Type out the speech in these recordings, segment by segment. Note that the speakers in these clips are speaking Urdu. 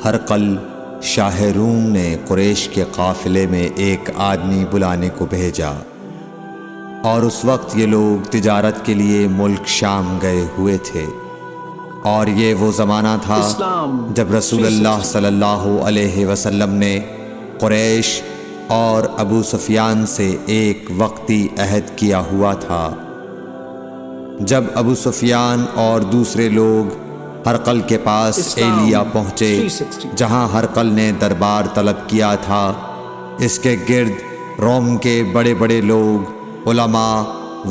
ہرقل شاہ روم نے قریش کے قافلے میں ایک آدمی بلانے کو بھیجا، اور اس وقت یہ لوگ تجارت کے لیے ملک شام گئے ہوئے تھے، اور یہ وہ زمانہ تھا جب رسول اللہ صلی اللہ علیہ وسلم نے قریش اور ابو سفیان سے ایک وقتی عہد کیا ہوا تھا۔ جب ابو سفیان اور دوسرے لوگ ہرقل کے پاس ایلیا پہنچے جہاں ہرقل نے دربار طلب کیا تھا، اس کے گرد روم کے بڑے بڑے لوگ، علماء،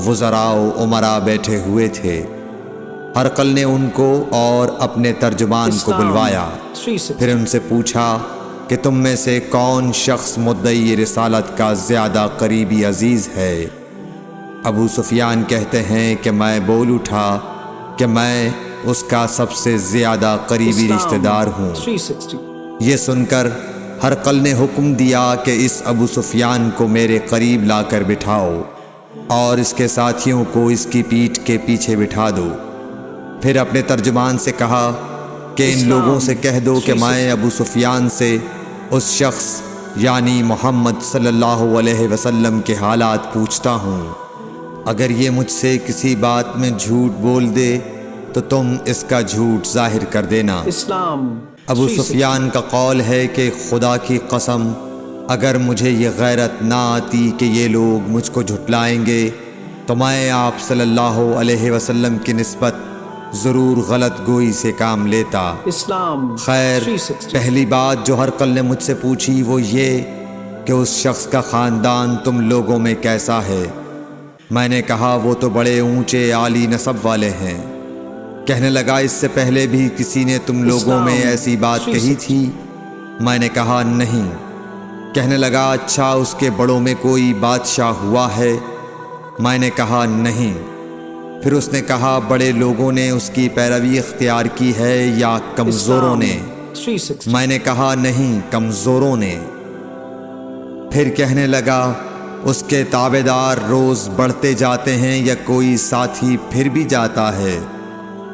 وزراء و امراء بیٹھے ہوئے تھے۔ ہرقل نے ان کو اور اپنے ترجمان کو بلوایا، پھر ان سے پوچھا کہ تم میں سے کون شخص مدعی رسالت کا زیادہ قریبی عزیز ہے؟ ابو سفیان کہتے ہیں کہ میں بول اٹھا کہ میں اس کا سب سے زیادہ قریبی رشتہ دار ہوں۔ یہ سن کر ہرقل نے حکم دیا کہ اس ابو سفیان کو میرے قریب لا کر بٹھاؤ اور اس کے ساتھیوں کو اس کی پیٹھ کے پیچھے بٹھا دو۔ پھر اپنے ترجمان سے کہا کہ ان لوگوں سے کہہ دو کہ میں ابو سفیان سے اس شخص یعنی محمد صلی اللہ علیہ وسلم کے حالات پوچھتا ہوں، اگر یہ مجھ سے کسی بات میں جھوٹ بول دے تو تم اس کا جھوٹ ظاہر کر دینا۔ ابو سفیان کا قول ہے کہ خدا کی قسم اگر مجھے یہ غیرت نہ آتی کہ یہ لوگ مجھ کو جھٹلائیں گے تو میں آپ صلی اللہ علیہ وسلم کی نسبت ضرور غلط گوئی سے کام لیتا۔ خیر، پہلی بات جو ہرقل نے مجھ سے پوچھی وہ یہ کہ اس شخص کا خاندان تم لوگوں میں کیسا ہے؟ میں نے کہا وہ تو بڑے اونچے عالی نسب والے ہیں۔ کہنے لگا اس سے پہلے بھی کسی نے تم لوگوں میں ایسی بات کہی تھی؟ میں نے کہا نہیں۔ کہنے لگا اچھا اس کے بڑوں میں کوئی بادشاہ ہوا ہے؟ میں نے کہا نہیں۔ پھر اس نے کہا بڑے لوگوں نے اس کی پیروی اختیار کی ہے یا کمزوروں نے؟ میں نے کہا نہیں، کمزوروں نے۔ پھر کہنے لگا اس کے تابعدار روز بڑھتے جاتے ہیں یا کوئی ساتھی پھر بھی جاتا ہے؟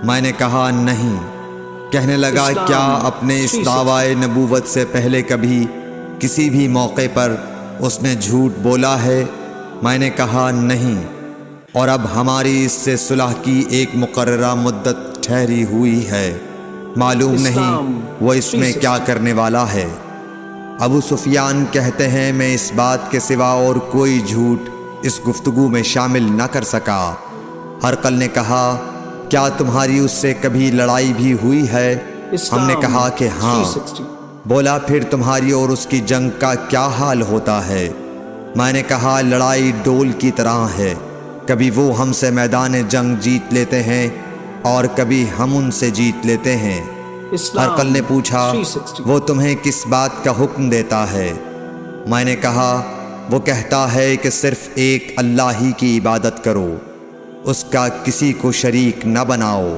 میں نے کہا نہیں۔ کہنے لگا کیا اپنے اس دعوی نبوت سے پہلے کبھی کسی بھی موقع پر اس نے جھوٹ بولا ہے؟ میں نے کہا نہیں، اور اب ہماری اس سے صلح کی ایک مقررہ مدت ٹھہری ہوئی ہے، معلوم نہیں وہ اس میں کیا کرنے والا ہے۔ ابو سفیان کہتے ہیں میں اس بات کے سوا اور کوئی جھوٹ اس گفتگو میں شامل نہ کر سکا۔ ہرقل نے کہا کیا تمہاری اس سے کبھی لڑائی بھی ہوئی ہے؟ ہم نے کہا کہ ہاں۔ بولا پھر تمہاری اور اس کی جنگ کا کیا حال ہوتا ہے؟ میں نے کہا لڑائی ڈول کی طرح ہے، کبھی وہ ہم سے میدان جنگ جیت لیتے ہیں اور کبھی ہم ان سے جیت لیتے ہیں۔ ہرقل نے پوچھا وہ تمہیں کس بات کا حکم دیتا ہے؟ میں نے کہا وہ کہتا ہے کہ صرف ایک اللہ ہی کی عبادت کرو، اس کا کسی کو شریک نہ بناؤ،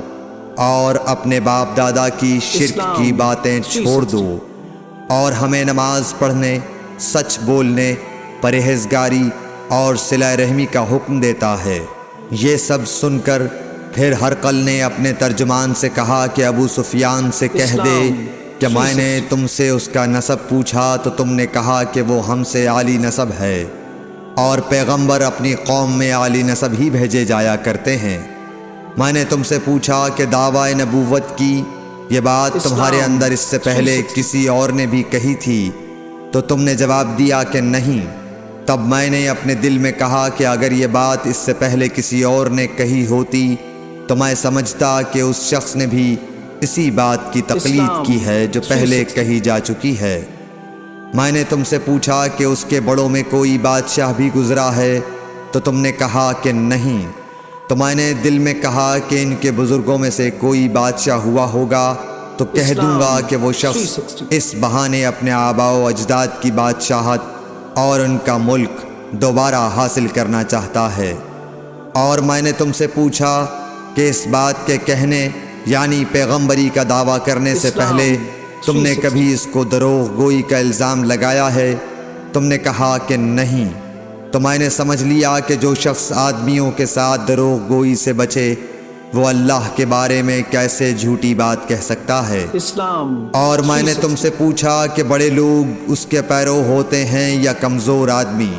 اور اپنے باپ دادا کی شرک کی باتیں چھوڑ دو، اور ہمیں نماز پڑھنے، سچ بولنے، پرہیزگاری اور صلہ رحمی کا حکم دیتا ہے۔ یہ سب سن کر پھر ہرقل نے اپنے ترجمان سے کہا کہ ابو سفیان سے کہہ دے کہ میں نے تم سے اس کا نسب پوچھا تو تم نے کہا کہ وہ ہم سے عالی نسب ہے، اور پیغمبر اپنی قوم میں عالی نسب ہی بھیجے جایا کرتے ہیں۔ میں نے تم سے پوچھا کہ دعوی نبوت کی یہ بات تمہارے اندر اس سے پہلے کسی اور نے بھی کہی تھی؟ تو تم نے جواب دیا کہ نہیں۔ تب میں نے اپنے دل میں کہا کہ اگر یہ بات اس سے پہلے کسی اور نے کہی ہوتی تو میں سمجھتا کہ اس شخص نے بھی اسی بات کی تقلید کی ہے جو پہلے کہی جا چکی ہے۔ میں نے تم سے پوچھا کہ اس کے بڑوں میں کوئی بادشاہ بھی گزرا ہے؟ تو تم نے کہا کہ نہیں۔ تو میں نے دل میں کہا کہ ان کے بزرگوں میں سے کوئی بادشاہ ہوا ہوگا تو کہہ دوں گا کہ وہ شخص اس بہانے اپنے آباء و اجداد کی بادشاہت اور ان کا ملک دوبارہ حاصل کرنا چاہتا ہے۔ اور میں نے تم سے پوچھا کہ اس بات کے کہنے یعنی پیغمبری کا دعویٰ کرنے سے پہلے تم نے کبھی اس کو دروغ گوئی کا الزام لگایا ہے؟ تم نے کہا کہ نہیں۔ تو میں نے سمجھ لیا کہ جو شخص آدمیوں کے ساتھ دروغ گوئی سے بچے وہ اللہ کے بارے میں کیسے جھوٹی بات کہہ سکتا ہے؟ اسلام اور میں نے تم سے پوچھا کہ بڑے لوگ اس کے پیرو ہوتے ہیں یا کمزور آدمی؟